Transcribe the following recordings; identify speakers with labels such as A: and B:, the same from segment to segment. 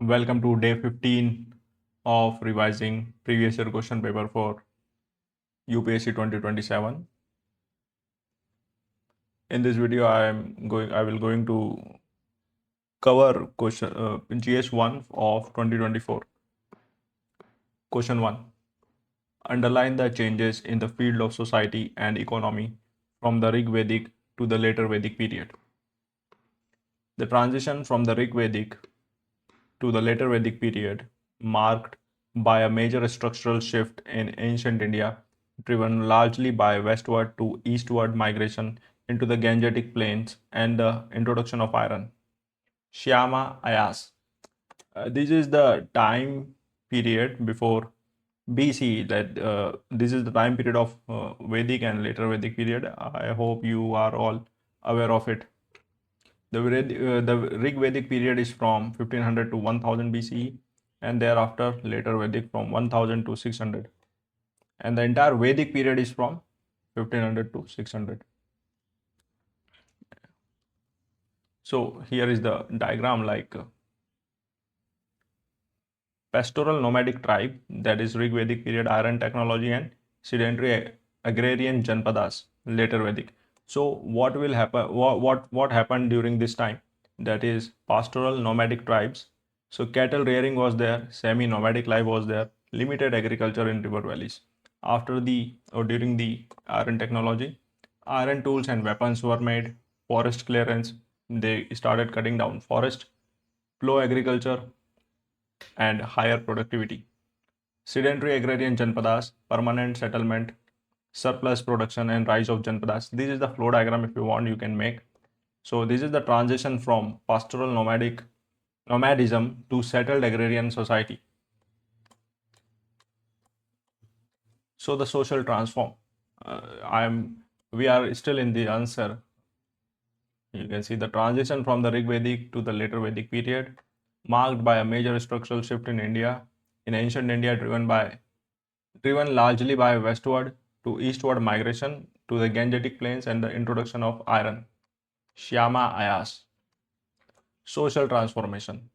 A: Welcome to day 15 of revising previous year question paper for UPSC 2027. In this video, I will going to cover question GS1 of 2024. Question 1. Underline the changes in the field of society and economy from the Rig Vedic to the later Vedic period. The transition from the Rig Vedic to the later Vedic period marked by a major structural shift in ancient India, driven largely by westward to eastward migration into the Gangetic plains and the introduction of iron. Shyama Ayas. This is the time period before BC. This is the time period of Vedic and later Vedic period. I hope you are all aware of it. The Rig Vedic period is from 1500 to 1000 BCE, and thereafter later Vedic from 1000 to 600. And the entire Vedic period is from 1500 to 600. So here is the diagram like pastoral nomadic tribe, that is Rig Vedic period, iron technology, and sedentary agrarian Janpadas, later Vedic. So what will happen? What happened during this time? That is pastoral nomadic tribes. So cattle rearing was there, semi-nomadic life was there, limited agriculture in river valleys. After the or during the iron technology, iron tools and weapons were made. Forest clearance, they started cutting down forest. Slow agriculture and higher productivity. Sedentary agrarian Janpadas, permanent settlement, surplus production, and rise of Janpadas. This is the flow diagram. If you want, you can make. So this is the transition from pastoral nomadism to settled agrarian society. So the social transform. We are still in the answer. You can see the transition from the Rig Vedic to the later Vedic period, marked by a major structural shift in India. In ancient India, driven largely by westward to eastward migration to the Gangetic plains and the introduction of iron. Shyama Ayas. Social transformation.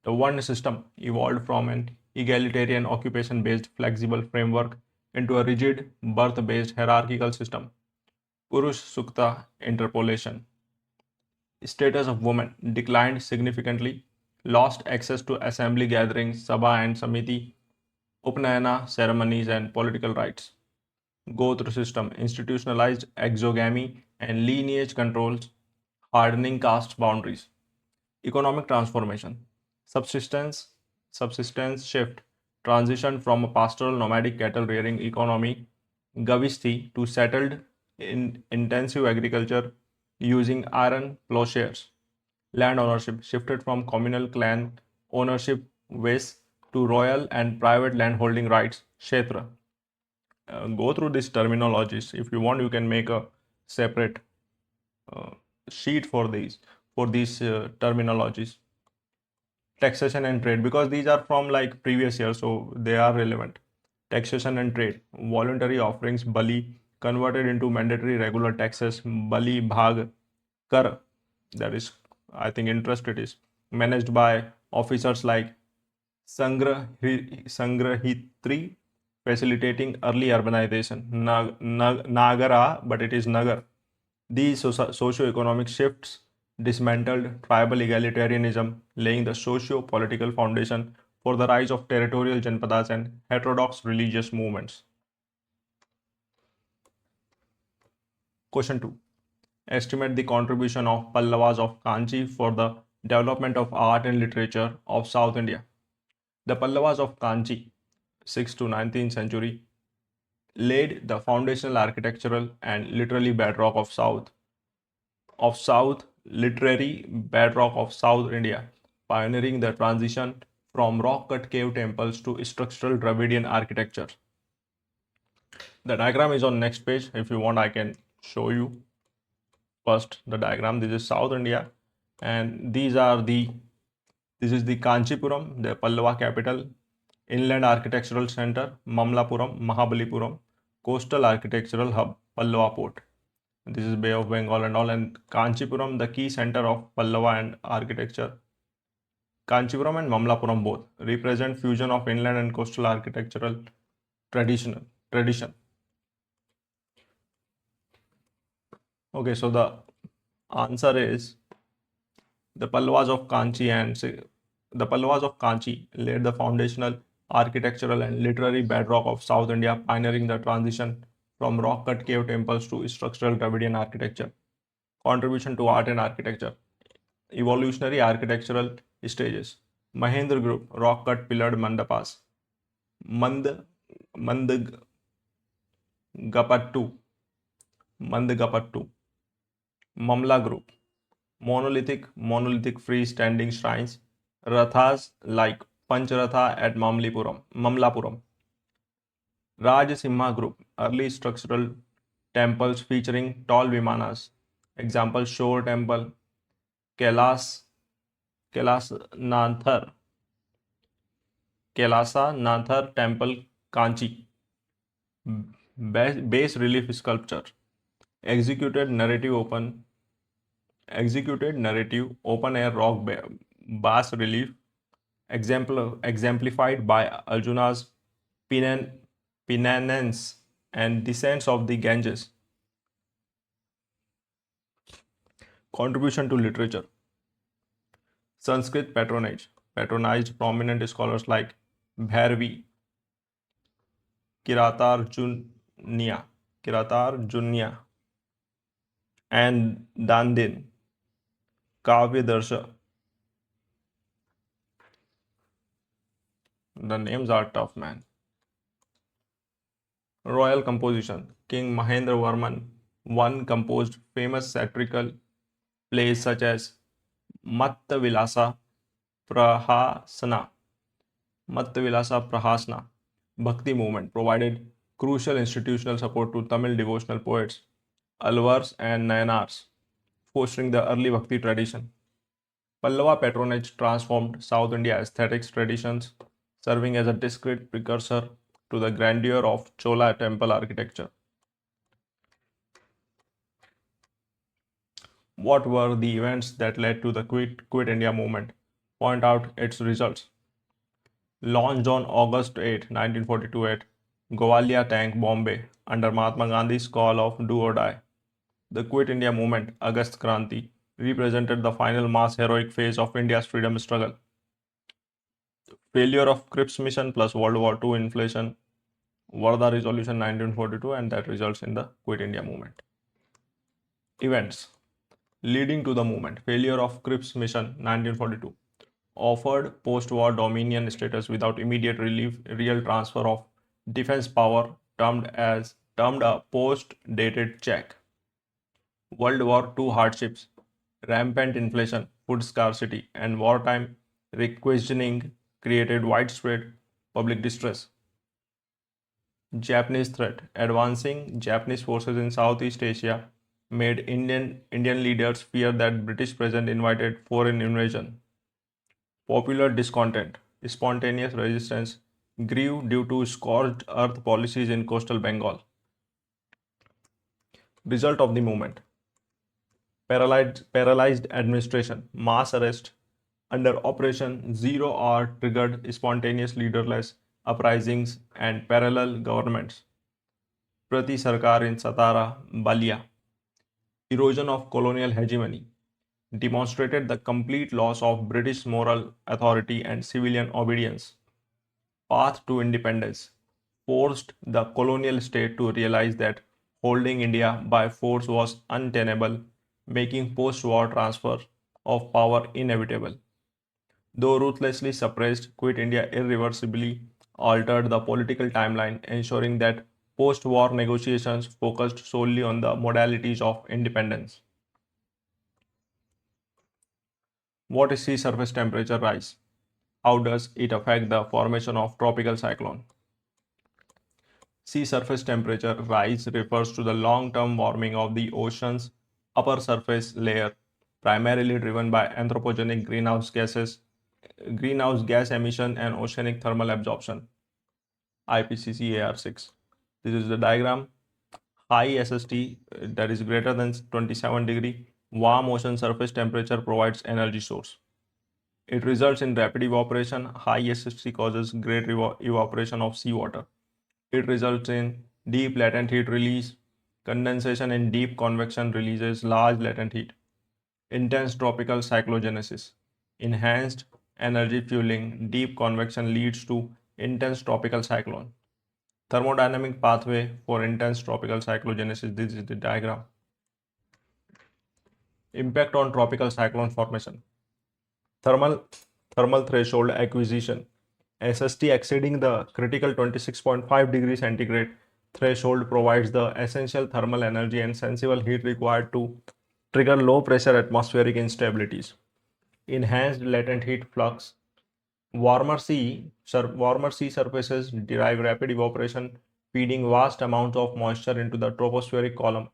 A: The one system evolved from an egalitarian occupation-based flexible framework into a rigid birth-based hierarchical system. Purush Sukta interpolation. Status of women declined significantly, lost access to assembly gatherings, sabha and samiti, upnayana ceremonies and political rights. Gotra system institutionalized exogamy and lineage controls, hardening caste boundaries. Economic transformation. Subsistence shift, transition from a pastoral nomadic cattle rearing economy, Gavishti, to settled in intensive agriculture using iron plowshares. Land ownership shifted from communal clan ownership ways to royal and private land holding rights, Kshetra. Go through these terminologies. If you want, you can make a separate uh, sheet for these terminologies. Taxation and trade, because these are from like previous year, so they are relevant. Taxation and trade, voluntary offerings, bali converted into mandatory regular taxes, bali bhag kar, that is, I think, interest it is, managed by officers like Sangrahitri, facilitating early urbanization. Nagara, but it is Nagar. These socio-economic shifts dismantled tribal egalitarianism, laying the socio-political foundation for the rise of territorial Janpadas and heterodox religious movements. Question 2. Estimate the contribution of Pallavas of Kanchi for the development of art and literature of South India. The Pallavas of Kanchi, 6th to 19th century, laid the foundational architectural and literary bedrock of literary bedrock of South India, pioneering the transition from rock-cut cave temples to structural Dravidian architecture. The diagram is on next page. If you want, I can show you first the diagram. This is South India, and this is the Kanchipuram, the Pallava capital, inland architectural center, Mamlapuram, Mahabalipuram, coastal architectural hub, Pallava port. This is Bay of Bengal and all, and Kanchipuram, the key center of Pallava and architecture. Kanchipuram and Mamlapuram both represent fusion of inland and coastal architectural tradition. Okay, so the answer is the Pallavas of Kanchi laid the foundational architectural and literary bedrock of South India, pioneering the transition from rock-cut cave temples to structural Dravidian architecture. Contribution to art and architecture. Evolutionary architectural stages. Mahendra Group, rock-cut pillared mandapas. Mandagapattu. Mamla Group, monolithic freestanding shrines, rathas like Pancharatha at Mamlapuram. Rajsimha Group, early structural temples featuring tall vimanas. Example: Shore Temple, Kailasanathar Temple, Kanchi. Bas relief sculpture, executed narrative open air rock bas relief, exemplified by Arjuna's penance and descents of the Ganges. Contribution to literature. Sanskrit patronized prominent scholars like Bhairavi, Kiratarjunya, and Dandin. Kavya Darsha. The names are tough, man. Royal composition. King Mahendra Varman I composed famous satirical plays such as Matta Vilasa Prahasana. Bhakti movement provided crucial institutional support to Tamil devotional poets, Alvars and Nayanars, fostering the early Bhakti tradition. Pallava patronage transformed South India aesthetics traditions, serving as a discrete precursor to the grandeur of Chola temple architecture. What were the events that led to the Quit India movement? Point out its results. Launched on August 8, 1942 at Gowalia Tank, Bombay, under Mahatma Gandhi's call of do or die. The Quit India movement, Agast Kranti, represented the final mass heroic phase of India's freedom struggle. Failure of Cripps mission plus World War II inflation, Varda Resolution 1942, and that results in the Quit India movement. Events leading to the movement. Failure of Cripps mission 1942 offered post-war dominion status without immediate real transfer of defense power, termed a post-dated check. World War II hardships, rampant inflation, food scarcity, and wartime requisitioning created widespread public distress. Japanese threat. Advancing Japanese forces in Southeast Asia made Indian leaders fear that British presence invited foreign invasion. Popular discontent. Spontaneous resistance grew due to scorched earth policies in coastal Bengal. Result of the movement. Paralyzed administration. Mass arrest under Operation Zero Hour triggered spontaneous leaderless uprisings and parallel governments. Prati Sarkar in Satara, Balia. Erosion of colonial hegemony demonstrated the complete loss of British moral authority and civilian obedience. Path to independence forced the colonial state to realize that holding India by force was untenable, making post-war transfer of power inevitable. Though ruthlessly suppressed, Quit India irreversibly altered the political timeline, ensuring that post-war negotiations focused solely on the modalities of independence. What is sea surface temperature rise? How does it affect the formation of tropical cyclone? Sea surface temperature rise refers to the long-term warming of the ocean's upper surface layer, primarily driven by anthropogenic greenhouse gas emission and oceanic thermal absorption. IPCC AR6. This is the diagram. High SST, that is greater than 27 degree, warm ocean surface temperature provides energy source. It results in rapid evaporation. High SST causes great evaporation of seawater. It results in deep latent heat release. Condensation in deep convection releases large latent heat. Intense tropical cyclogenesis. Enhanced energy fueling. Deep convection leads to intense tropical cyclone. Thermodynamic pathway for intense tropical cyclogenesis. This is the diagram. Impact on tropical cyclone formation. Thermal threshold acquisition. SST exceeding the critical 26.5 degrees centigrade threshold provides the essential thermal energy and sensible heat required to trigger low pressure atmospheric instabilities. Enhanced latent heat flux. Warmer sea surfaces derive rapid evaporation, feeding vast amounts of moisture into the tropospheric column.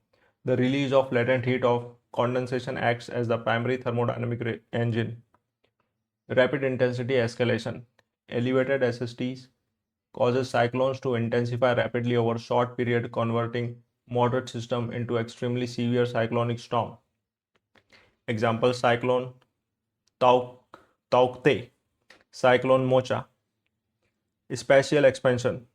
A: The release of latent heat of condensation acts as the primary thermodynamic engine. Rapid intensity escalation. Elevated SSTs causes cyclones to intensify rapidly over short period, converting moderate system into extremely severe cyclonic storm. Example: cyclone Taukte, cyclone Mocha. Spatial expansion.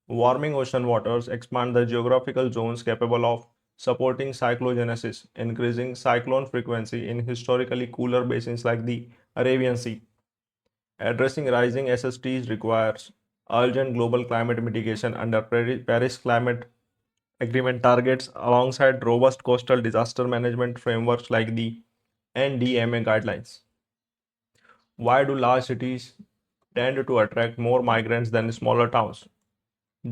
A: Warming ocean waters expand the geographical zones capable of supporting cyclogenesis, increasing cyclone frequency in historically cooler basins like the Arabian Sea. Addressing rising SSTs requires urgent global climate mitigation under Paris Climate Agreement targets alongside robust coastal disaster management frameworks like the NDMA guidelines. Why do large cities tend to attract more migrants than smaller towns?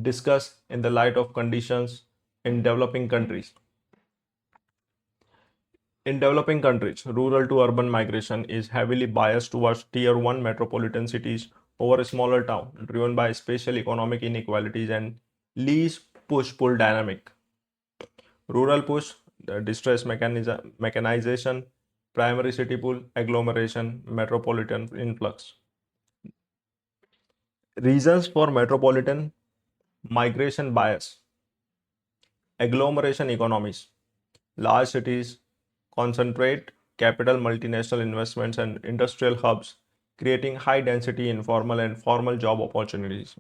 A: Discuss in the light of conditions in developing countries. In developing countries, rural to urban migration is heavily biased towards tier 1 metropolitan cities over a smaller town, driven by spatial economic inequalities and lease push pull dynamic. Rural push, the distress mechanization, primary city pull, agglomeration, metropolitan influx. Reasons for metropolitan migration bias. Agglomeration economies. Large cities concentrate capital, multinational investments, and industrial hubs, creating high density informal and formal job opportunities.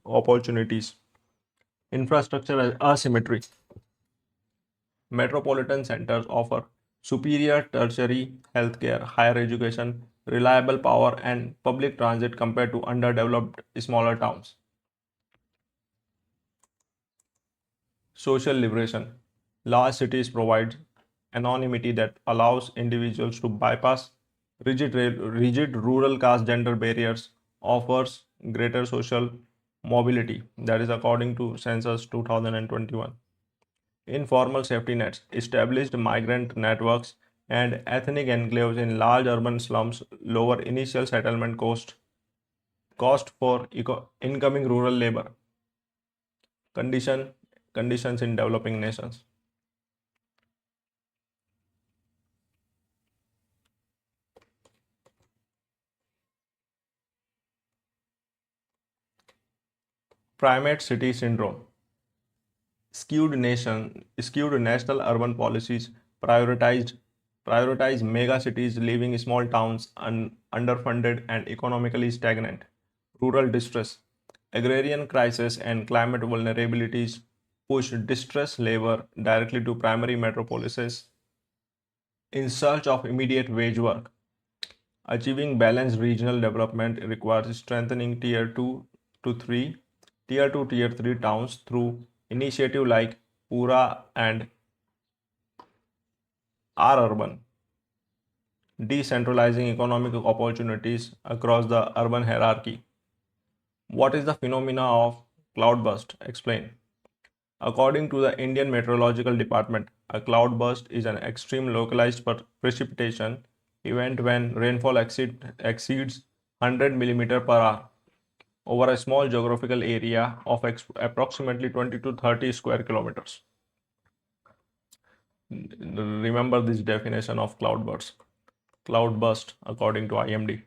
A: Infrastructure asymmetry. Metropolitan centers offer superior tertiary healthcare, higher education, reliable power, and public transit compared to underdeveloped smaller towns. Social liberation. Large cities provide anonymity that allows individuals to bypass rigid rural caste gender barriers, offers greater social mobility. That is according to Census 2021. Informal safety nets, established migrant networks, and ethnic enclaves in large urban slums lower initial settlement cost for incoming rural labor. Conditions in developing nations. Primate city syndrome. Skewed national urban policies prioritize mega cities, leaving small towns underfunded and economically stagnant. Rural distress, agrarian crisis, and climate vulnerabilities push distressed labor directly to primary metropolises in search of immediate wage work. Achieving balanced regional development requires strengthening tier 2 to 3 tier 3 towns through initiatives like Pura and R Urban, decentralizing economic opportunities across the urban hierarchy. What is the phenomena of cloudburst? Explain. According to the Indian Meteorological Department, a cloudburst is an extreme localized precipitation event when rainfall exceeds 100 millimeter per hour over a small geographical area of approximately 20 to 30 square kilometers. Remember this definition of cloudburst. Cloudburst, according to IMD.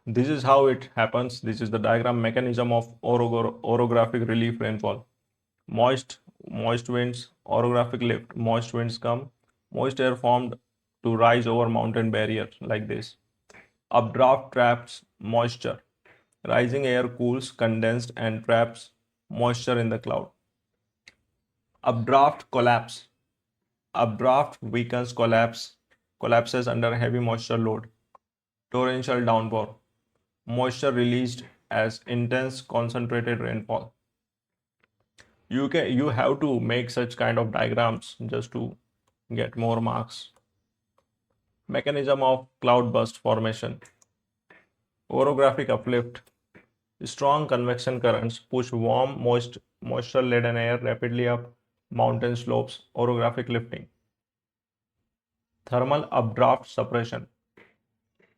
A: This is how it happens. This is the diagram mechanism of orographic relief rainfall. Moist winds, orographic lift. Moist winds come. Moist air formed to rise over mountain barriers like this. Updraft traps moisture. Rising air cools condensed and traps moisture in the cloud. Updraft collapse. Updraft weakens collapses under heavy moisture load. Torrential downpour. Moisture released as intense concentrated rainfall. You have to make such kind of diagrams just to get more marks. Mechanism of cloudburst formation. Orographic uplift. Strong convection currents push warm, moisture-laden air rapidly up mountain slopes. Orographic lifting. Thermal updraft suppression.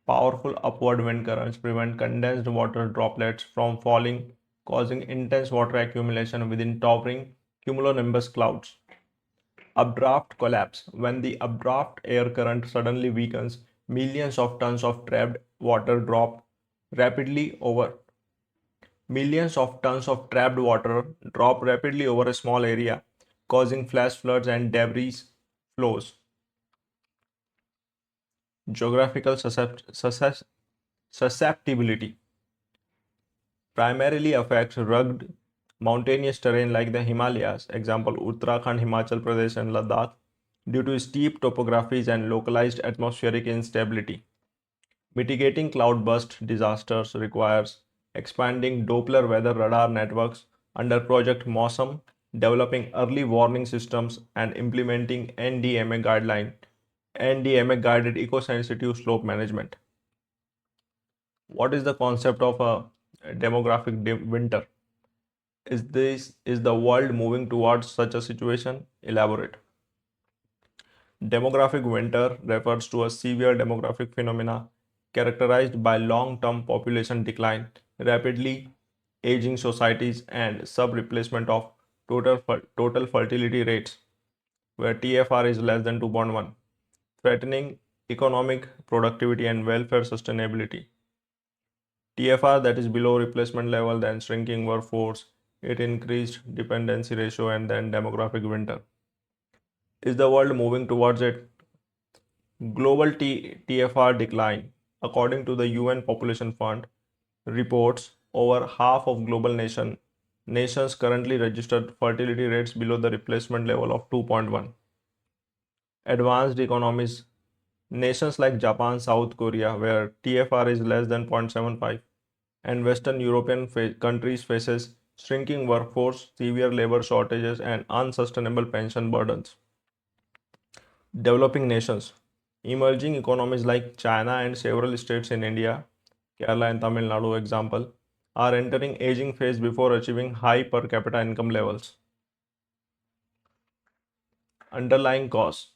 A: Powerful upward wind currents prevent condensed water droplets from falling, causing intense water accumulation within towering cumulonimbus clouds. Updraft collapse. When the updraft air current suddenly weakens, millions of tons of trapped water rapidly over drop rapidly over a small area, causing flash floods and debris flows. Geographical susceptibility primarily affects rugged mountainous terrain like the Himalayas, example Uttarakhand, Himachal Pradesh, and Ladakh, due to steep topographies and localized atmospheric instability. Mitigating cloudburst disasters requires expanding Doppler weather radar networks under Project Mosam, developing early warning systems, and implementing NDMA guided eco-sensitive slope management. What is the concept of a demographic winter? Is the world moving towards such a situation? Elaborate. Demographic winter refers to a severe demographic phenomena characterized by long-term population decline, rapidly aging societies, and sub-replacement of total fertility rates, where TFR is less than 2.1, threatening economic productivity and welfare sustainability. TFR that is below replacement level, then shrinking workforce, it increased dependency ratio, and then demographic winter. Is the world moving towards it? Global TFR decline. According to the UN Population Fund reports, over half of global nations currently registered fertility rates below the replacement level of 2.1. Advanced economies. Nations like Japan, South Korea, where TFR is less than 0.75, and Western European countries faces shrinking workforce, severe labor shortages, and unsustainable pension burdens. Developing nations. Emerging economies like China and several states in India, Kerala and Tamil Nadu example, are entering aging phase before achieving high per capita income levels. Underlying cause.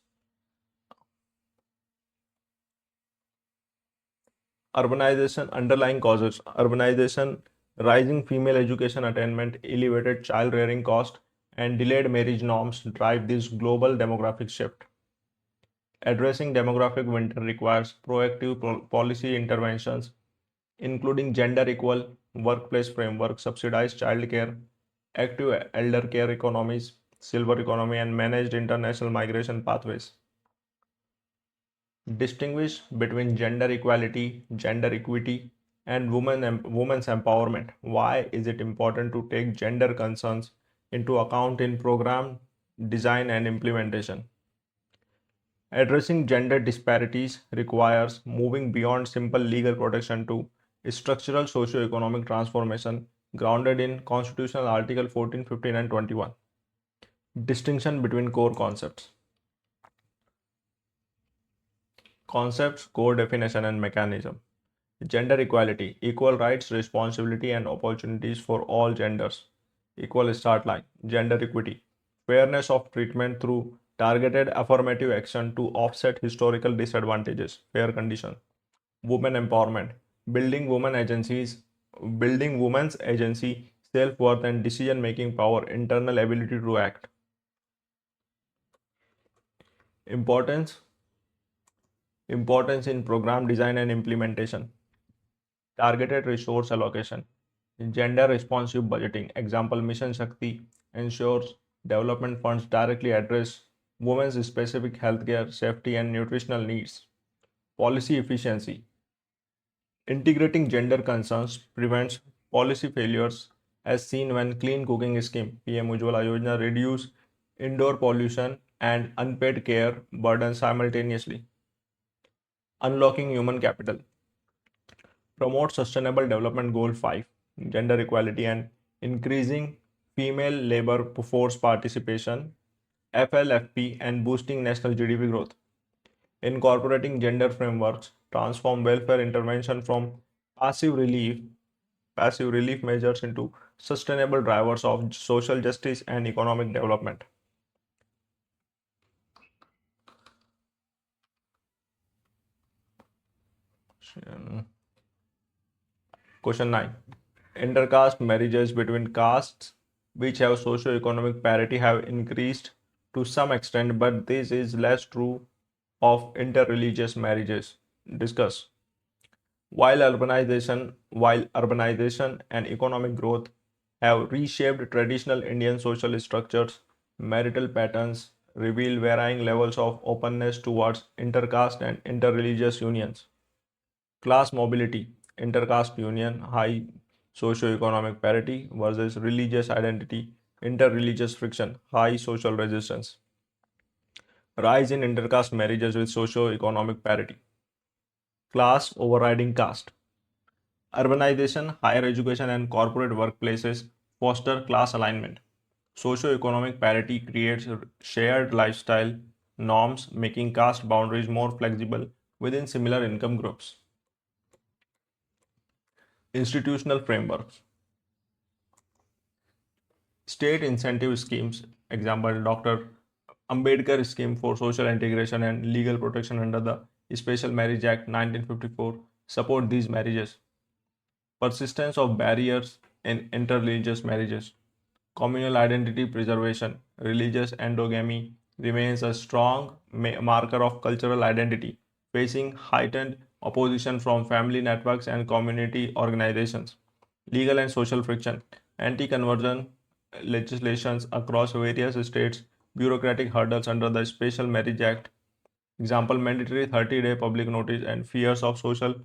A: Urbanization, underlying causes. Urbanization, rising female education attainment, elevated child rearing cost, and delayed marriage norms drive this global demographic shift. Addressing demographic winter requires proactive policy interventions, including gender equal workplace framework, subsidized childcare, active elder care economies, silver economy, and managed international migration pathways. Distinguish between gender equality, gender equity, and women's empowerment. Why is it important to take gender concerns into account in program design and implementation? Addressing gender disparities requires moving beyond simple legal protection to structural socio-economic transformation grounded in Constitutional Article 14, 15, and 21. Distinction between core concepts. Concepts, core definition, and mechanism. Gender equality, equal rights, responsibility, and opportunities for all genders. Equal start line. Gender equity, fairness of treatment through targeted affirmative action to offset historical disadvantages. Fair condition. Women empowerment, building women's agency, self-worth, and decision-making power, internal ability to act. Importance in program design and implementation. Targeted resource allocation, gender responsive budgeting. Example, Mission Shakti ensures development funds directly address women's specific healthcare, safety, and nutritional needs. Policy efficiency. Integrating gender concerns prevents policy failures as seen when Clean Cooking Scheme PM Ujjwala Yojana reduce indoor pollution and unpaid care burden simultaneously. Unlocking human capital. Promote Sustainable Development Goal 5, gender equality and increasing female labor force participation, FLFP, and boosting national GDP growth. Incorporating gender frameworks transform welfare intervention from passive relief passive relief measures into sustainable drivers of social justice and economic development. Question 9. Intercaste marriages between castes which have socio-economic parity have increased to some extent, but this is less true of interreligious marriages. Discuss. While urbanization and economic growth have reshaped traditional Indian social structures, marital patterns reveal varying levels of openness towards intercaste and interreligious unions. Class mobility, intercaste union, high socio-economic parity versus religious identity, interreligious friction, high social resistance. Rise in intercaste marriages with socio-economic parity. Class overriding caste. Urbanization, higher education, and corporate workplaces foster class alignment. Socio-economic parity creates shared lifestyle norms, making caste boundaries more flexible within similar income groups. Institutional frameworks. State incentive schemes, example Dr. Ambedkar scheme for social integration and legal protection under the Special Marriage Act 1954 support these marriages. Persistence of barriers in interreligious marriages. Communal identity preservation, religious endogamy remains a strong marker of cultural identity, facing heightened opposition from family networks and community organizations. Legal and social friction, anti conversion legislations across various states, bureaucratic hurdles under the Special Marriage Act, example mandatory 30-day public notice, and fears of social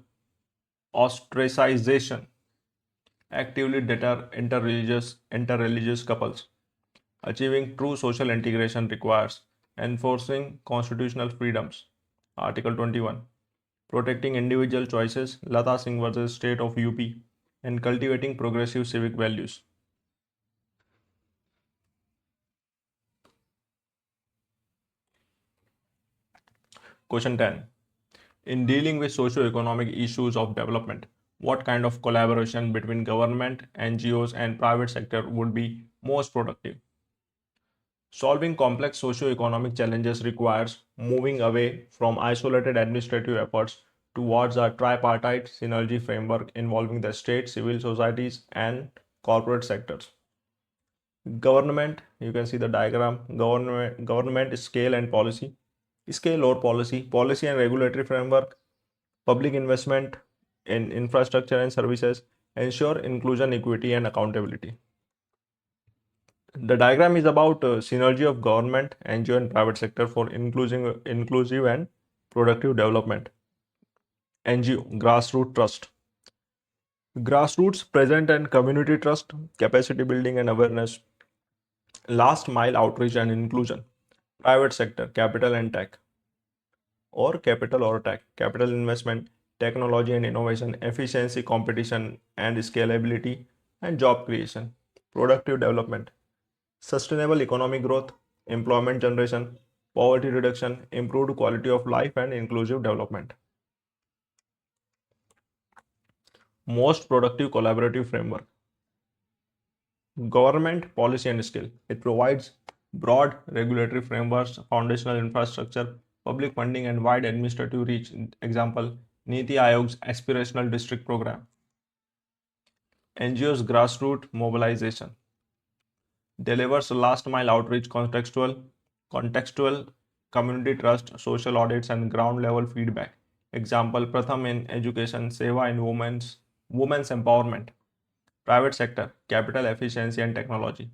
A: ostracization actively deter interreligious couples. Achieving true social integration requires enforcing constitutional freedoms. Article 21. Protecting individual choices, Lata Singh versus State of UP, and cultivating progressive civic values. Question 10. In dealing with socio-economic issues of development, what kind of collaboration between government, NGOs, and private sector would be most productive? Solving complex socio-economic challenges requires moving away from isolated administrative efforts towards a tripartite synergy framework involving the state, civil societies, and corporate sectors. Government, you can see the diagram, government scale and policy. Scale or policy and regulatory framework, public investment in infrastructure and services, ensure inclusion, equity, and accountability. The diagram is about synergy of government, NGO, and private sector for inclusive and productive development. NGO, grassroots trust. Grassroots present and community trust, capacity building and awareness, last mile outreach and inclusion. Private sector, capital or tech, capital investment, technology and innovation, efficiency, competition and scalability, and job creation. Productive development, sustainable economic growth, employment generation, poverty reduction, improved quality of life, and inclusive development. Most productive collaborative framework. Government policy and skill. It provides broad regulatory frameworks, foundational infrastructure, public funding, and wide administrative reach. Example, Niti Aayog's aspirational district program. NGO's grassroots mobilization. Delivers last mile outreach, contextual community trust, social audits, and ground level feedback. Example, Pratham in education, Seva in women's empowerment. Private sector, capital efficiency and technology.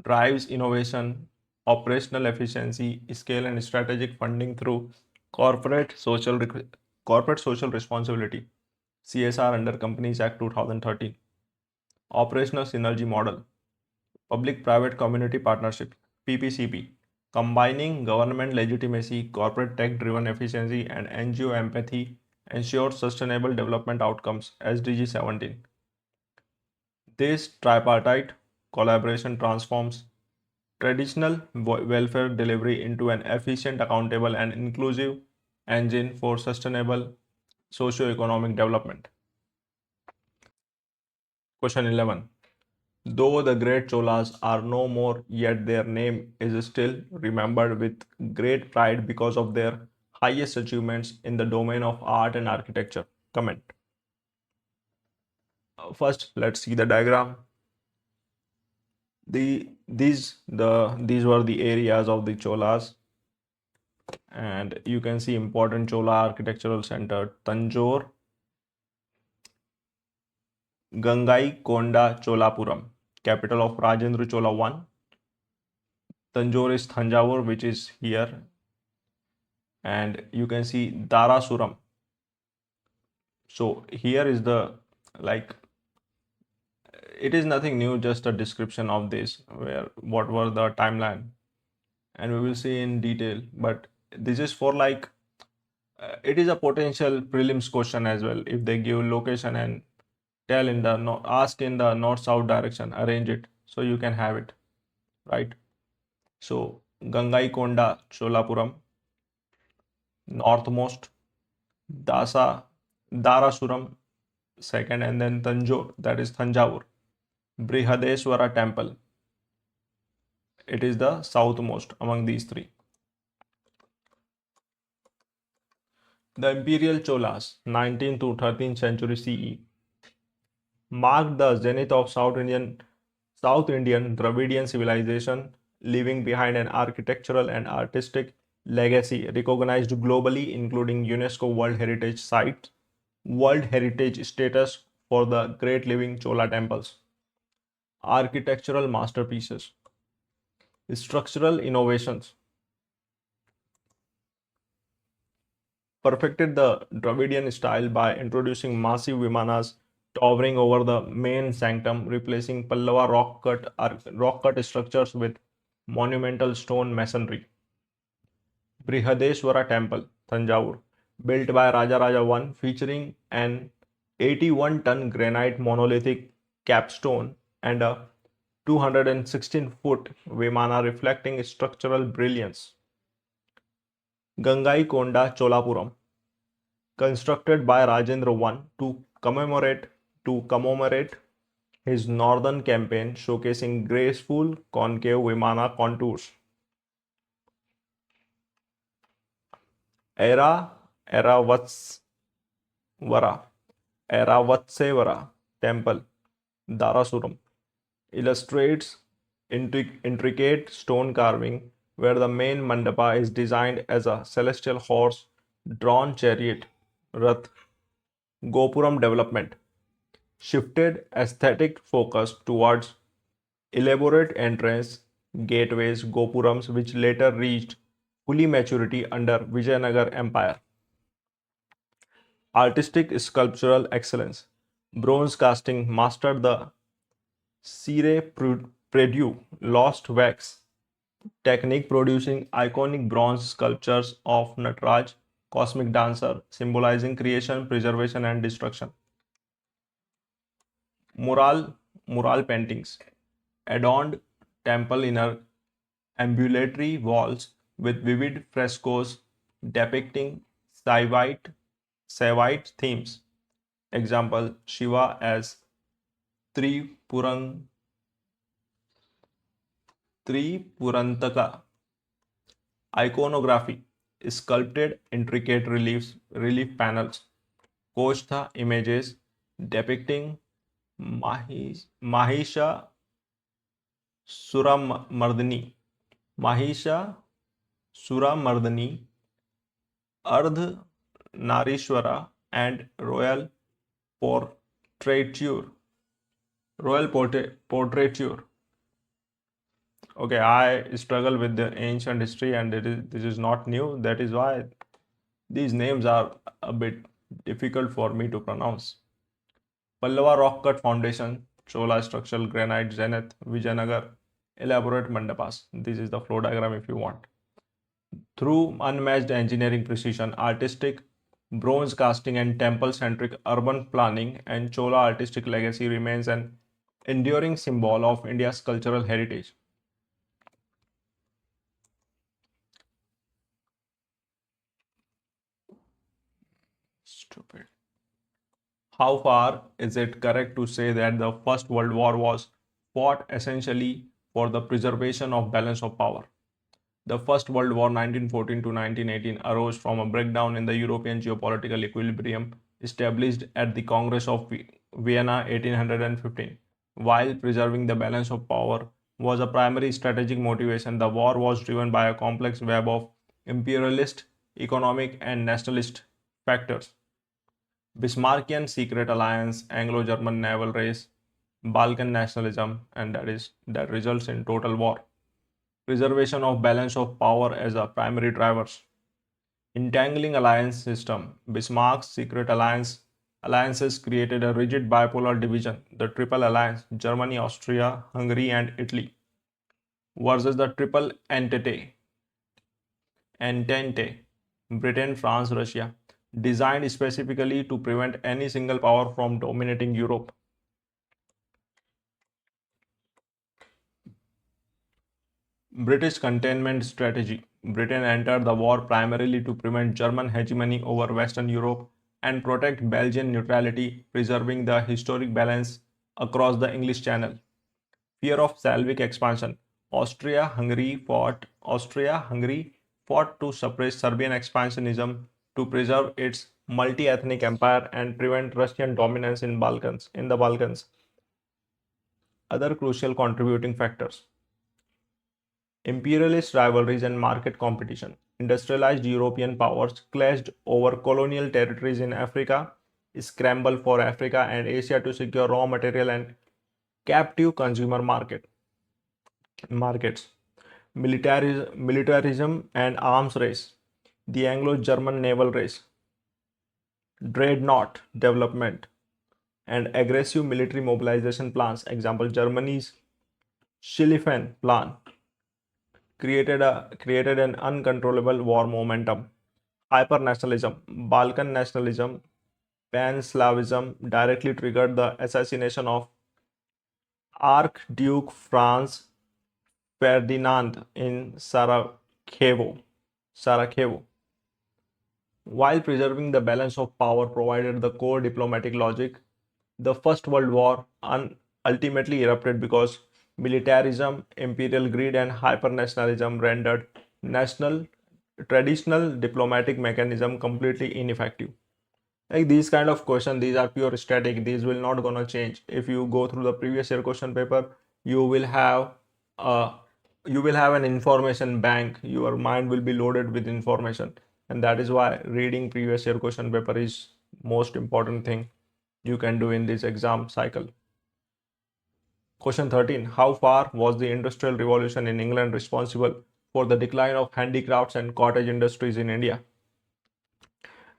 A: Drives innovation, operational efficiency, scale, and strategic funding through corporate social corporate social responsibility (CSR) under Companies Act 2013. Operational synergy model, public-private community partnership (PPCP), combining government legitimacy, corporate tech-driven efficiency, and NGO empathy ensures sustainable development outcomes (SDG 17). This tripartite collaboration transforms traditional welfare delivery into an efficient, accountable, and inclusive engine for sustainable socio-economic development. Question 11. Though the great Cholas are no more, yet their name is still remembered with great pride because of their highest achievements in the domain of art and architecture. Comment. First, let's see the diagram. These were the areas of the Cholas, and you can see important Chola architectural center Tanjore, Gangai-Konda Cholapuram, capital of Rajendra Chola I. Tanjore is Thanjavur, which is here, and you can see Darasuram. So here is the, like, it is nothing new, just a description of this, where what were the timeline, and we will see in detail. But this is for like it is a potential prelims question as well. If they give location and tell in the ask in the north south direction, arrange it so you can have it, right? So Gangai-Konda Cholapuram, northmost, Darasuram second, and then Tanjore, that is Thanjavur. Brihadeswara temple, it is the southmost among these three. The imperial Cholas, 19th to 13th century CE, marked the zenith of South Indian Dravidian civilization, leaving behind an architectural and artistic legacy recognized globally, including UNESCO World Heritage status for the Great Living Chola temples. Architectural masterpieces, structural innovations, perfected the Dravidian style by introducing massive vimanas towering over the main sanctum, replacing Pallava rock cut structures with monumental stone masonry. Brihadeswara Temple, Thanjavur, built by Rajaraja I, featuring an 81-ton granite monolithic capstone and a 216-foot Vimana reflecting structural brilliance. Gangai-Konda Cholapuram, constructed by Rajendra I to commemorate his northern campaign, showcasing graceful concave Vimana contours. Airavatsevara Temple, Darasuram, illustrates intricate stone carving where the main mandapa is designed as a celestial horse drawn chariot. Rath. Gopuram development shifted aesthetic focus towards elaborate entrance gateways, gopurams, which later reached fully maturity under Vijayanagar Empire. Artistic sculptural excellence. Bronze casting mastered the Cire Predu lost wax technique, producing iconic bronze sculptures of Nataraj, cosmic dancer, symbolizing creation, preservation, and destruction. Mural paintings adorned temple inner ambulatory walls with vivid frescoes depicting Saivite themes. Example, Shiva as Tripurantaka. Iconography, sculpted intricate relief panels, Koshtha images depicting Mahisha Suramardini, Ardh Narishwara, and portraiture. Okay, I struggle with the ancient history, and this is not new. That is why these names are a bit difficult for me to pronounce. Pallava rock cut foundation, Chola structural granite zenith, Vijayanagar, elaborate mandapas. This is the flow diagram if you want. Through unmatched engineering precision, artistic bronze casting, and temple centric urban planning, and Chola artistic legacy remains an enduring symbol of India's cultural heritage. Stupid. How far is it correct to say that the First World War was fought essentially for the preservation of balance of power? The First World War 1914 to 1918 arose from a breakdown in the European geopolitical equilibrium established at the Congress of Vienna 1815. While preserving the balance of power was a primary strategic motivation, the war was driven by a complex web of imperialist, economic, and nationalist factors. Bismarckian secret alliance, Anglo-German naval race, Balkan nationalism, and that results in total war. Preservation of balance of power as a primary drivers. Entangling alliance system. Bismarck's secret alliances created a rigid bipolar division, the Triple Alliance, Germany, Austria, Hungary, and Italy, versus the Triple Entente, Britain, France, Russia, designed specifically to prevent any single power from dominating Europe. British containment strategy. Britain entered the war primarily to prevent German hegemony over Western Europe and protect Belgian neutrality, preserving the historic balance across the English Channel. Fear of Slavic expansion. Austria-Hungary fought to suppress Serbian expansionism to preserve its multi-ethnic empire and prevent Russian dominance in the Balkans. Other crucial contributing factors. Imperialist rivalries and market competition. Industrialized European powers clashed over colonial territories in Africa, scrambled for Africa and Asia to secure raw material and captive consumer markets. Militarism and arms race. The Anglo-German naval race, dreadnought development, and aggressive military mobilization plans. Example: Germany's Schlieffen Plan created an uncontrollable war momentum. Hypernationalism, Balkan nationalism, Pan-Slavism directly triggered the assassination of Archduke Franz Ferdinand in Sarajevo, while preserving the balance of power provided the core diplomatic logic. The First World War ultimately erupted because militarism, imperial greed, and hypernationalism rendered national traditional diplomatic mechanism completely ineffective. Like these kind of questions, these are pure static. These will not gonna change. If you go through the previous year question paper, you will have a you will have an information bank. Your mind will be loaded with information, and that is why reading previous year question paper is most important thing you can do in this exam cycle. Question 13. How far was the Industrial Revolution in England responsible for the decline of handicrafts and cottage industries in India?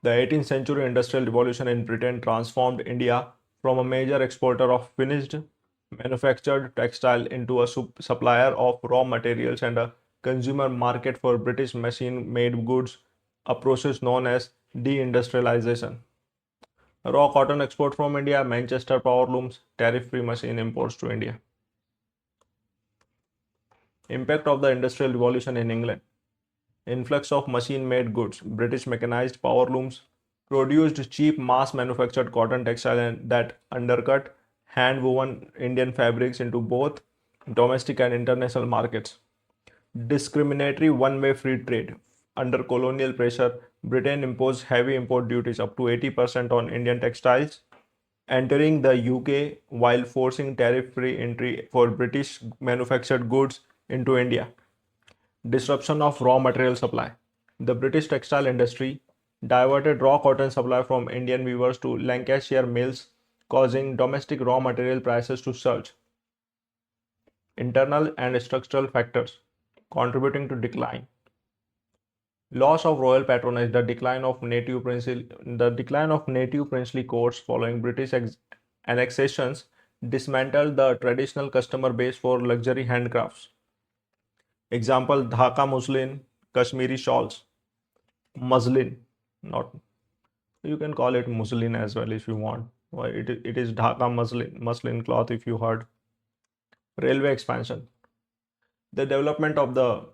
A: The 18th century Industrial Revolution in Britain transformed India from a major exporter of finished manufactured textile into a supplier of raw materials and a consumer market for British machine made goods, a process known as deindustrialization. Raw cotton export from India, Manchester power looms, tariff-free machine imports to India. Impact of the Industrial Revolution in England. Influx of machine-made goods. British mechanized power looms produced cheap mass-manufactured cotton textile that undercut hand-woven Indian fabrics into both domestic and international markets. Discriminatory one-way free trade. Under colonial pressure, Britain imposed heavy import duties up to 80% on Indian textiles, entering the UK while forcing tariff-free entry for British manufactured goods into India. Disruption of raw material supply. The British textile industry diverted raw cotton supply from Indian weavers to Lancashire mills, causing domestic raw material prices to surge. internal and structural factors contributing to decline. Loss of royal patronage, the decline of native princely courts following British annexations dismantled the traditional customer base for luxury handcrafts. Example: Dhaka muslin, Kashmiri shawls, muslin, not, you can call it muslin as well if you want. Why it is Dhaka muslin cloth if you heard. Railway expansion. The development of the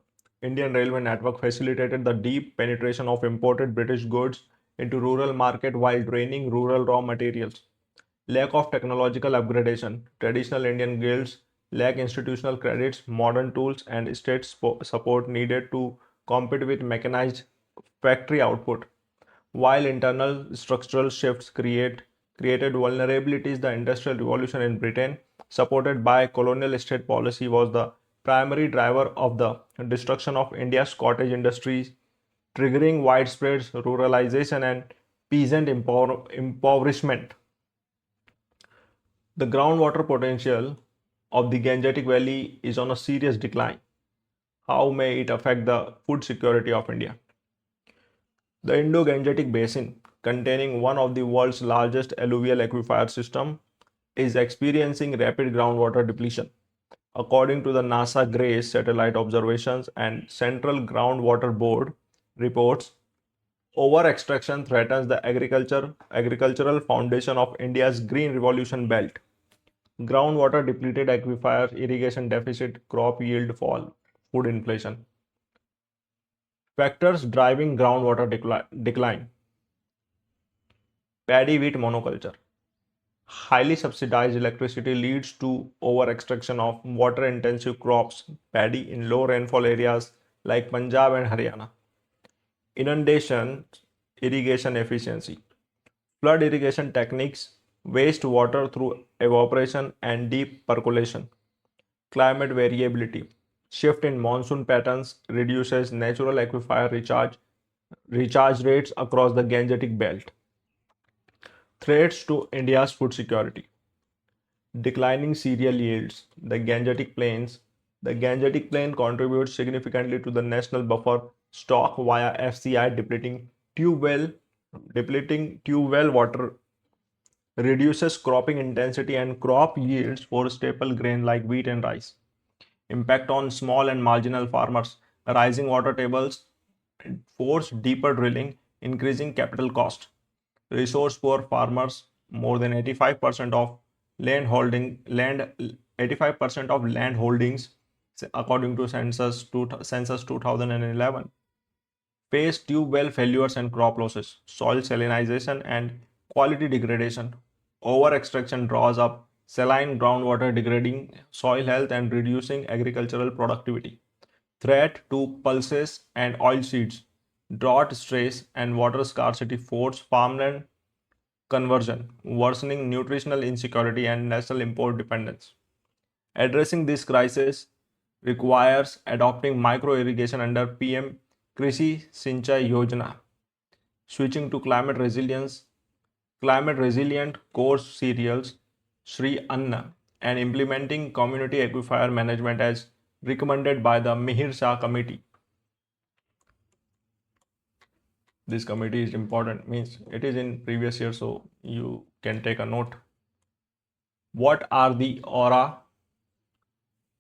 A: Indian railway network facilitated the deep penetration of imported British goods into rural market while draining rural raw materials. Lack of technological upgradation. Traditional Indian guilds lack institutional credits, modern tools, and state support needed to compete with mechanized factory output. While internal structural shifts created vulnerabilities, the Industrial Revolution in Britain, supported by colonial state policy, was the primary driver of the destruction of India's cottage industries, triggering widespread ruralization and peasant impoverishment. The groundwater potential of the Gangetic Valley is on a serious decline. How may it affect the food security of India? The Indo-Gangetic Basin, containing one of the world's largest alluvial aquifer system, is experiencing rapid groundwater depletion. According to the NASA GRACE satellite observations and Central Groundwater Board reports, over-extraction threatens the agricultural foundation of India's Green Revolution belt. Groundwater depleted aquifers, irrigation deficit, crop yield fall, food inflation. Factors driving groundwater decline. Paddy wheat monoculture. Highly subsidized electricity leads to over-extraction of water-intensive crops, paddy, in low rainfall areas like Punjab and Haryana. Inundation, irrigation efficiency. Flood irrigation techniques waste water through evaporation and deep percolation. Climate variability. Shift in monsoon patterns reduces natural aquifer recharge rates across the Gangetic belt. Threats to India's food security. Declining cereal yields. The Gangetic Plains. The Gangetic Plain contributes significantly to the national buffer stock via FCI, depleting tube well water, reduces cropping intensity and crop yields for staple grain like wheat and rice. Impact on small and marginal farmers. Rising water tables force deeper drilling, increasing capital cost. Resource poor farmers, more than 85% of land 85% of land holdings, according to census 2011, face tube well failures and crop losses, soil salinization and quality degradation. Over extraction draws up saline groundwater, degrading soil health and reducing agricultural productivity. Threat to pulses and oilseeds. Drought stress and water scarcity force farmland conversion, worsening nutritional insecurity and national import dependence. Addressing this crisis requires adopting micro irrigation under PM Krishi Sinchai Yojana, switching to climate resilient coarse cereals, Sri Anna, and implementing community aquifer management as recommended by the Mihir Shah Committee. This committee is important, means it is in previous year, so you can take a note. What are the aura?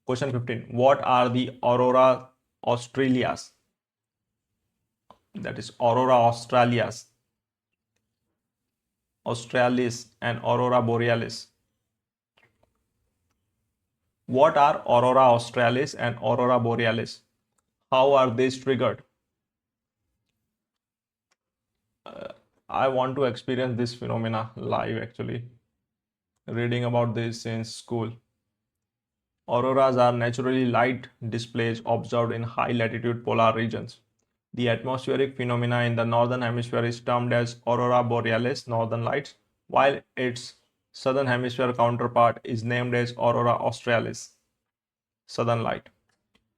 A: Question 15. What are the aurora australias? That is aurora australis and aurora borealis. What are aurora australis and aurora borealis? How are these triggered? I want to experience this phenomena live actually. Reading about this since school. Auroras are naturally light displays observed in high latitude polar regions. The atmospheric phenomena in the northern hemisphere is termed as aurora borealis, northern lights, while its southern hemisphere counterpart is named as aurora australis, southern light.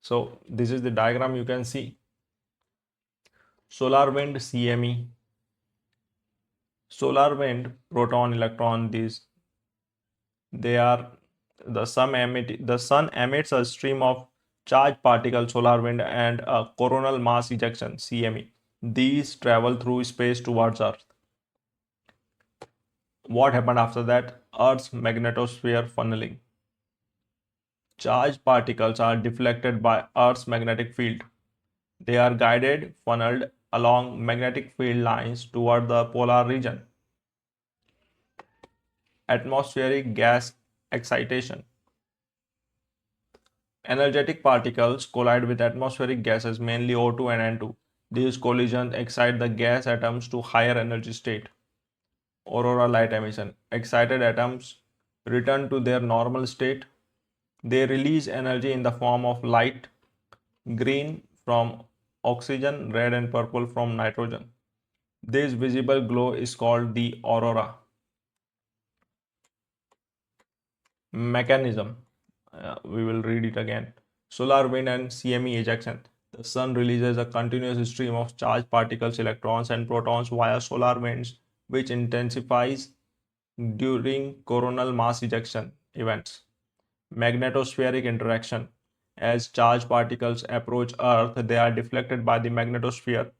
A: So this is the diagram you can see. Solar wind, CME. Solar wind, proton, electron, they are The sun emits a stream of charged particles, solar wind, and a coronal mass ejection (CME). These travel through space towards Earth. What happened after that? Earth's magnetosphere funneling. Charged particles are deflected by Earth's magnetic field. They are guided, funneled along magnetic field lines toward the polar region. Atmospheric gas excitation. Energetic particles collide with atmospheric gases, mainly O2 and N2. These collisions excite the gas atoms to higher energy state. Aurora light emission. Excited atoms return to their normal state. They release energy in the form of light, green from oxygen, red and purple from nitrogen. This visible glow is called the aurora. Mechanism. We will read it again. Solar wind and CME ejection. The sun releases a continuous stream of charged particles, electrons, and protons via solar winds, which intensifies during coronal mass ejection events. Magnetospheric interaction. As charged particles approach Earth, they are deflected by the magnetosphere.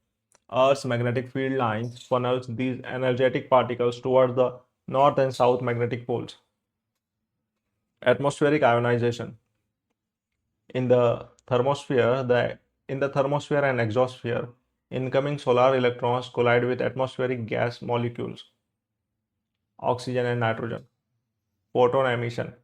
A: Earth's magnetic field lines funnels these energetic particles towards the north and south magnetic poles. Atmospheric ionization. In the thermosphere, and exosphere, incoming solar electrons collide with atmospheric gas molecules, oxygen and nitrogen. Photon emission.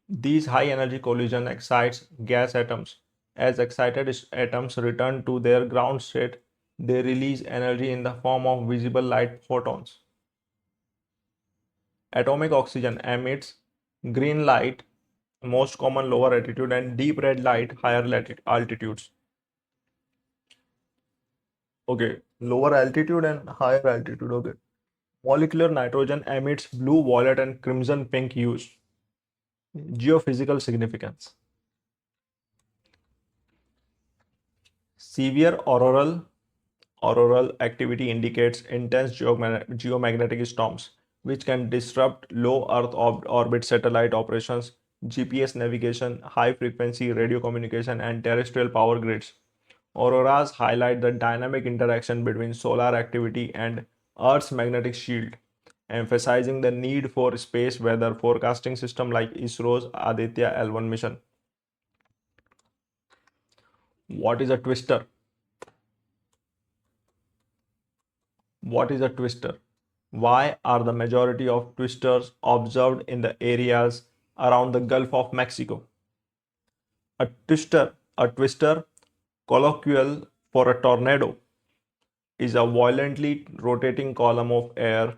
A: These high energy collision excites gas atoms. As excited atoms return to their ground state, they release energy in the form of visible light photons. Atomic oxygen emits green light, most common lower altitude, and deep red light higher altitudes. Okay, lower altitude and higher altitude. Okay. Molecular nitrogen emits blue, violet, and crimson pink hues. Geophysical significance. Severe auroral activity indicates intense geomagnetic storms, which can disrupt low Earth orbit satellite operations, GPS navigation, high frequency radio communication, and terrestrial power grids. Auroras highlight the dynamic interaction between solar activity and Earth's magnetic shield, emphasizing the need for space weather forecasting system like ISRO's Aditya L1 mission. What is a twister? What is a twister? Why are the majority of twisters observed in the areas around the Gulf of Mexico? A twister, colloquial for a tornado, is a violently rotating column of air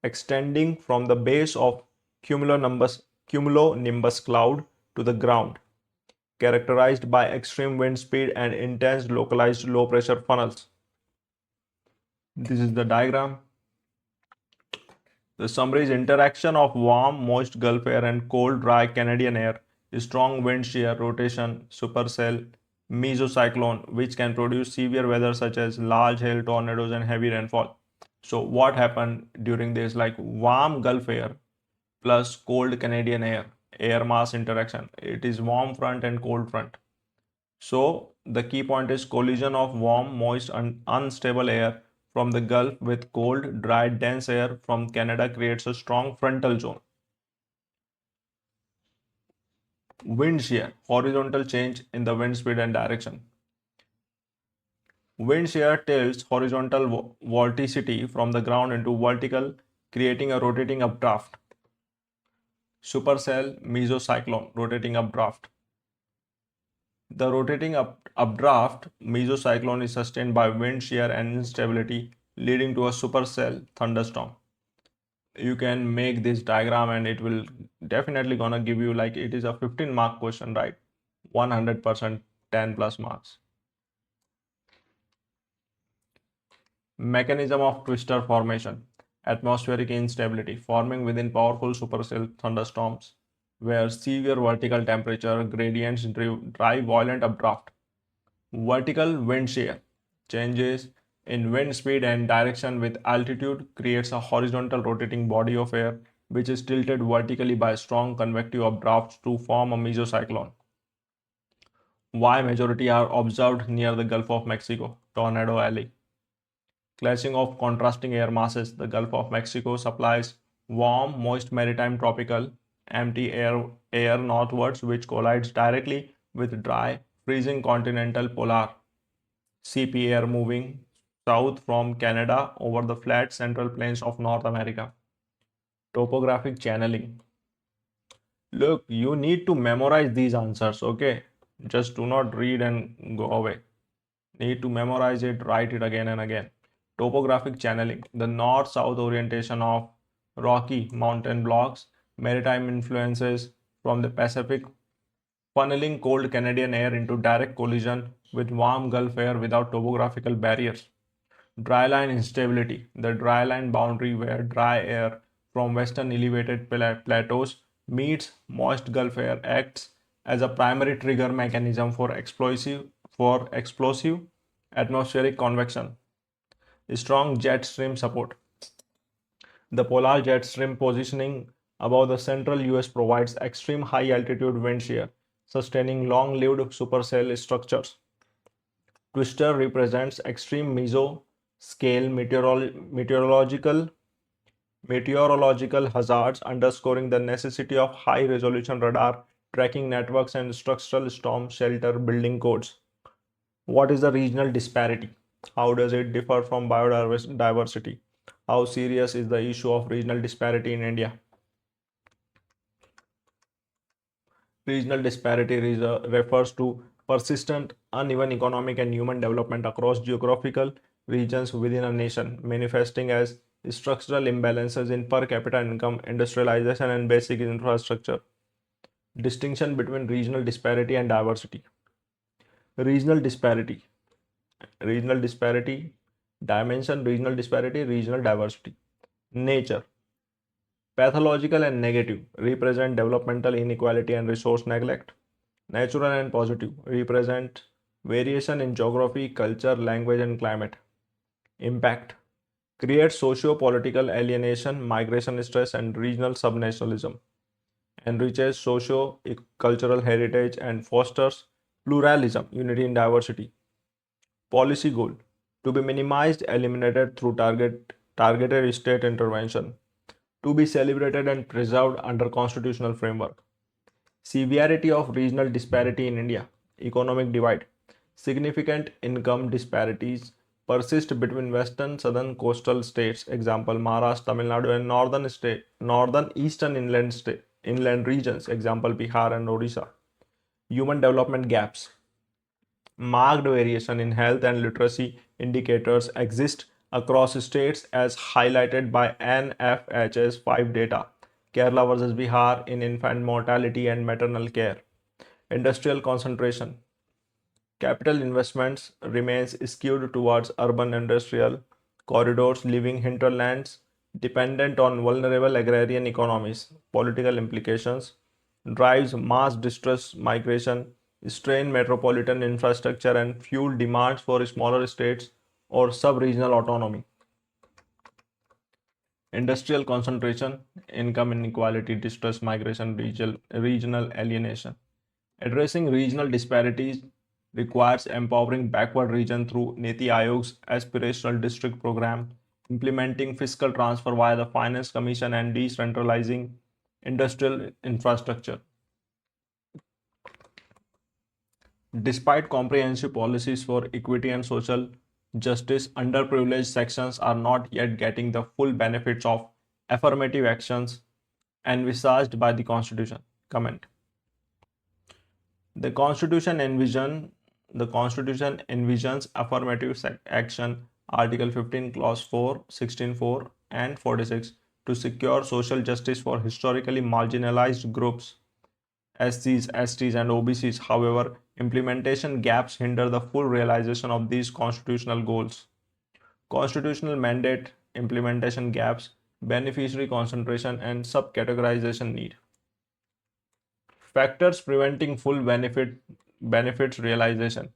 A: extending from the base of cumulonimbus cloud to the ground, characterized by extreme wind speed and intense localized low pressure funnels. This is the diagram. The summary is interaction of warm, moist Gulf air and cold, dry Canadian air, strong wind shear, rotation, supercell, mesocyclone, which can produce severe weather such as large hail, tornadoes, and heavy rainfall. So, what happened during this? Like warm Gulf air plus cold Canadian air mass interaction. It is warm front and cold front. So, the key point is collision of warm, moist, and unstable air from the Gulf with cold, dry, dense air from Canada creates a strong frontal zone. Wind shear, horizontal change in the wind speed and direction. Wind shear tilts horizontal vorticity from the ground into vertical, creating a rotating updraft. Supercell mesocyclone, rotating updraft. The rotating updraft mesocyclone is sustained by wind shear and instability, leading to a supercell thunderstorm. You can make this diagram and it will definitely gonna give you, like, it is a 15-mark question, right? 100%, 10 plus marks. Mechanism of twister formation. Atmospheric instability forming within powerful supercell thunderstorms where severe vertical temperature gradients drive violent updraft. Vertical wind shear. Changes in wind speed and direction with altitude creates a horizontal rotating body of air which is tilted vertically by strong convective updrafts to form a mesocyclone. Why majority are observed near the Gulf of Mexico, Tornado Alley. Clashing of contrasting air masses, the Gulf of Mexico supplies warm, moist maritime tropical, empty air northwards, which collides directly with dry, freezing continental polar CP air moving south from Canada over the flat central plains of North America. Topographic channeling. Look, you need to memorize these answers, okay? Just do not read and go away. Need to memorize it, write it again and again. Topographic channeling, the north-south orientation of rocky mountain blocks, maritime influences from the Pacific, funneling cold Canadian air into direct collision with warm Gulf air without topographical barriers. Dryline instability, the dryline boundary where dry air from western elevated plateaus meets moist Gulf air acts as a primary trigger mechanism for explosive atmospheric convection. Strong jet stream support. The polar jet stream positioning above the central US provides extreme high altitude wind shear, sustaining long lived supercell structures. Twister represents extreme meso-scale meteorological hazards, underscoring the necessity of high-resolution radar tracking networks and structural storm shelter building codes. What is the regional disparity? How does it differ from biodiversity? How serious is the issue of regional disparity in India? Regional disparity refers to persistent, uneven economic and human development across geographical regions within a nation, manifesting as structural imbalances in per capita income, industrialization, and basic infrastructure. Distinction between regional disparity and diversity. Regional disparity. Regional disparity. Dimension, regional disparity, regional diversity. Nature. Pathological and negative represent developmental inequality and resource neglect. Natural and positive represent variation in geography, culture, language, and climate. Impact creates socio-political alienation, migration stress, and regional subnationalism. Enriches socio-cultural heritage and fosters pluralism, unity, and diversity. Policy goal to be minimized, eliminated through targeted state intervention. To be celebrated and preserved under constitutional framework. Severity of regional disparity in India. Economic divide. Significant income disparities persist between western southern coastal states, example Maharashtra, Tamil Nadu, and northern eastern inland regions, example Bihar and Odisha. Human development gaps. Marked variation in health and literacy indicators exist across states as highlighted by NFHS 5 data. Kerala versus Bihar in infant mortality and maternal care. Industrial concentration. Capital investments remains skewed towards urban industrial corridors, leaving hinterlands dependent on vulnerable agrarian economies. Political implications drives mass distress migration, strain metropolitan infrastructure, and fuel demands for smaller states or sub-regional autonomy. Industrial concentration, income inequality, distress migration, regional alienation. Addressing regional disparities requires empowering backward regions through Niti Aayog's aspirational district program, implementing fiscal transfer via the Finance Commission, and decentralizing industrial infrastructure. Despite comprehensive policies for equity and social justice, underprivileged sections are not yet getting the full benefits of affirmative actions envisaged by the Constitution. Comment. The Constitution envisions affirmative action, Article 15, Clause 4, 16.4, and 46, to secure social justice for historically marginalized groups, SCs, STs, and OBCs. However, implementation gaps hinder the full realization of these constitutional goals. Constitutional mandate, implementation gaps, beneficiary concentration, and subcategorization need. Factors preventing full benefits realization.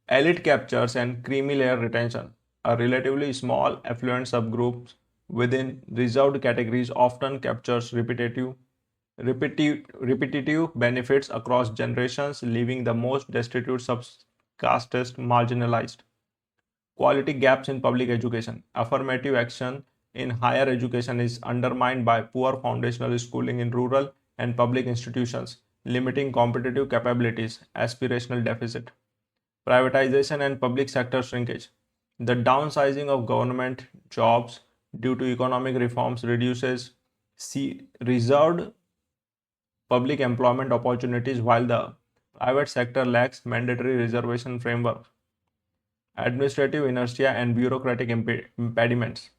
A: Elite captures and creamy layer retention. A relatively small affluent subgroups within reserved categories often captures repetitive benefits across generations, leaving the most destitute subcastes marginalized. Quality gaps in public education. Affirmative action in higher education is undermined by poor foundational schooling in rural and public institutions, limiting competitive capabilities, aspirational deficit. Privatization and public sector shrinkage. The downsizing of government jobs due to economic reforms reduces reserved public employment opportunities while the private sector lacks mandatory reservation framework. Administrative inertia and bureaucratic impediments.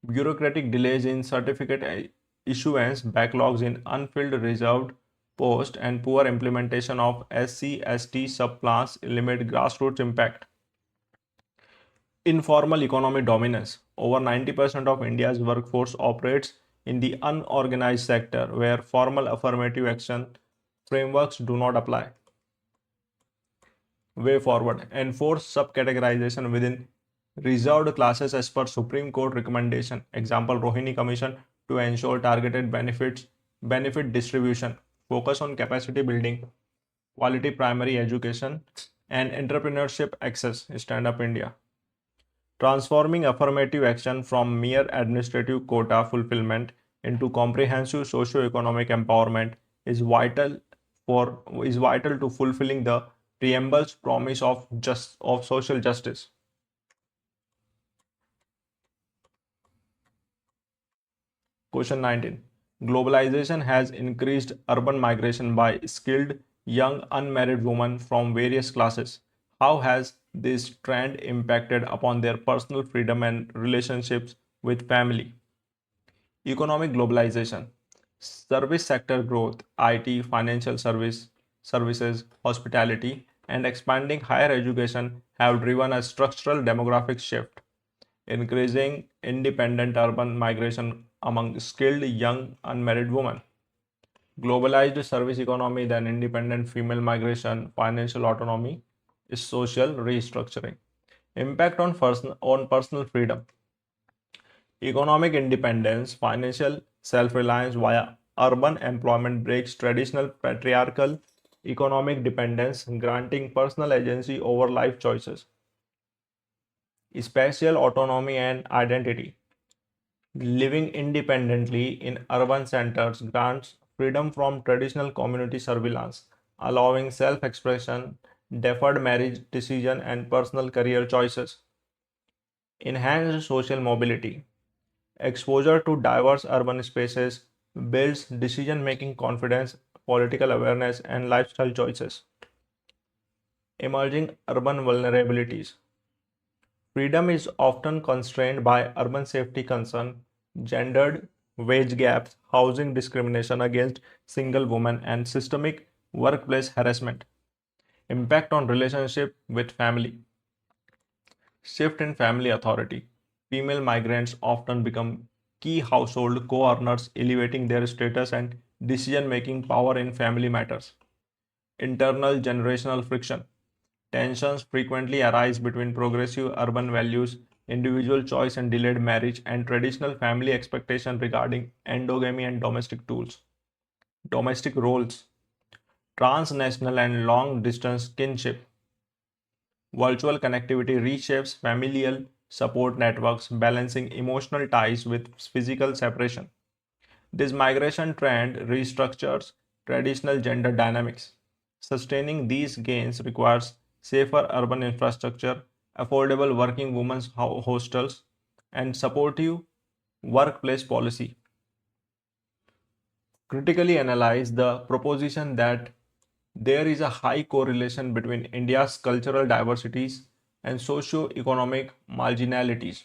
A: Bureaucratic delays in certificate issuance, backlogs in unfilled reserved posts, and poor implementation of SC/ST subclass limit grassroots impact. Informal economic dominance. Over 90% of India's workforce operates in the unorganized sector where formal affirmative action frameworks do not apply. Way forward. Enforce subcategorization within reserved classes as per Supreme Court recommendation. Example Rohini Commission to ensure targeted benefit distribution. Focus on capacity building, quality primary education, and entrepreneurship access. Stand Up India. Transforming affirmative action from mere administrative quota fulfillment into comprehensive socio-economic empowerment is vital to fulfilling the preamble's promise of social justice. Question 19. Globalization has increased urban migration by skilled young unmarried women from various classes. How has this trend impacted upon their personal freedom and relationships with family? Economic globalization, service sector growth, IT, financial services, hospitality, and expanding higher education have driven a structural demographic shift, increasing independent urban migration among skilled young unmarried women. Globalized service economy, then independent female migration, financial autonomy is social restructuring. Impact on personal freedom. Economic independence, financial self reliance via urban employment breaks traditional patriarchal economic dependence, granting personal agency over life choices. Spatial autonomy and identity. Living independently in urban centers grants freedom from traditional community surveillance, allowing self expression, deferred marriage decision, and personal career choices. Enhanced social mobility. Exposure to diverse urban spaces builds decision making confidence, political awareness, and lifestyle choices. Emerging urban vulnerabilities. Freedom is often constrained by urban safety concern, gendered wage gaps, housing discrimination against single women, and systemic workplace harassment. Impact on relationship with family. Shift in family authority. Female migrants often become key household co-earners, elevating their status and decision-making power in family matters. Internal generational friction. Tensions frequently arise between progressive urban values, individual choice and delayed marriage, and traditional family expectation regarding endogamy and domestic roles, transnational and long distance kinship. Virtual connectivity reshapes familial support networks, balancing emotional ties with physical separation. This migration trend restructures traditional gender dynamics. Sustaining these gains requires safer urban infrastructure, affordable working women's hostels, and supportive workplace policy. Critically analyze the proposition that there is a high correlation between India's cultural diversities and socio-economic marginalities.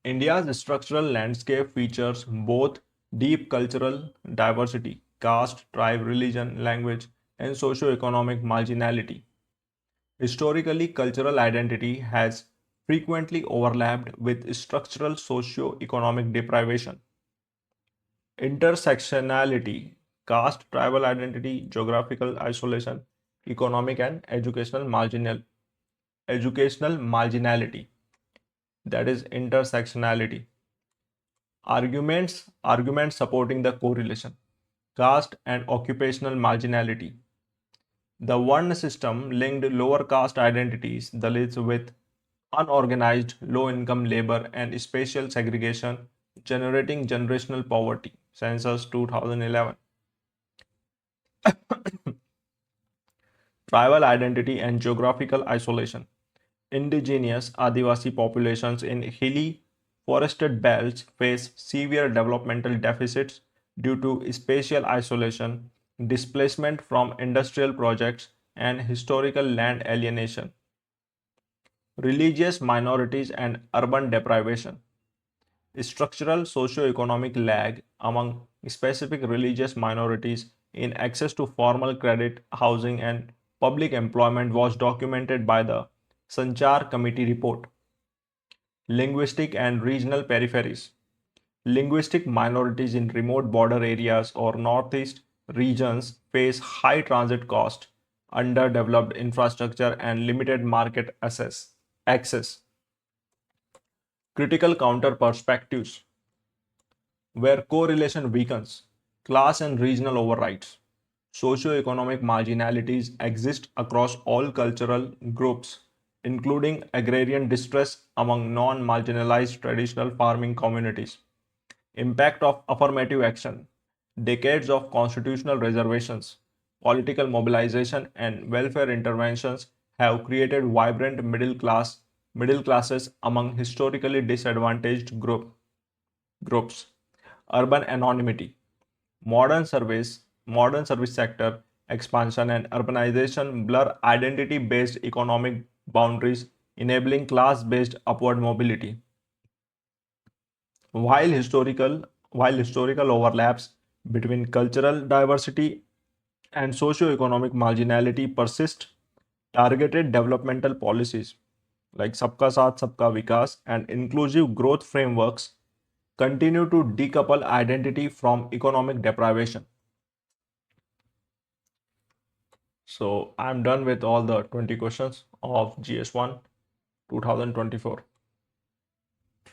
A: India's structural landscape features both deep cultural diversity, caste, tribe, religion, language, and socio-economic marginality. Historically, cultural identity has frequently overlapped with structural socio-economic deprivation. Intersectionality, caste, tribal identity, geographical isolation, economic and educational marginality. that is intersectionality. Arguments supporting the correlation. Caste and occupational marginality. The one system linked lower caste identities, Dalits, with unorganized low-income labor and spatial segregation, generating generational poverty. Census 2011. Tribal identity and geographical isolation. Indigenous Adivasi populations in hilly forested belts face severe developmental deficits due to spatial isolation, displacement from industrial projects, and historical land alienation. Religious minorities and urban deprivation. Structural socio-economic lag among specific religious minorities in access to formal credit, housing, and public employment was documented by the Sanchar Committee report. Linguistic and regional peripheries. Linguistic minorities in remote border areas or northeast regions face high transit cost, underdeveloped infrastructure, and limited market access. Critical counter perspectives. Where correlation weakens, class and regional overrides. Socioeconomic marginalities exist across all cultural groups, including agrarian distress among non marginalized traditional farming communities. Impact of affirmative action. Decades of constitutional reservations, political mobilization, and welfare interventions have created vibrant middle classes among historically disadvantaged groups. Urban anonymity. Modern service sector expansion and urbanization blur identity-based economic boundaries, enabling class-based upward mobility. While historical while historical overlaps between cultural diversity and socio-economic marginality persist, targeted developmental policies like Sabka Saath Sabka Vikas and inclusive growth frameworks continue to decouple identity from economic deprivation. So I'm done with all the 20 questions of GS1 2024.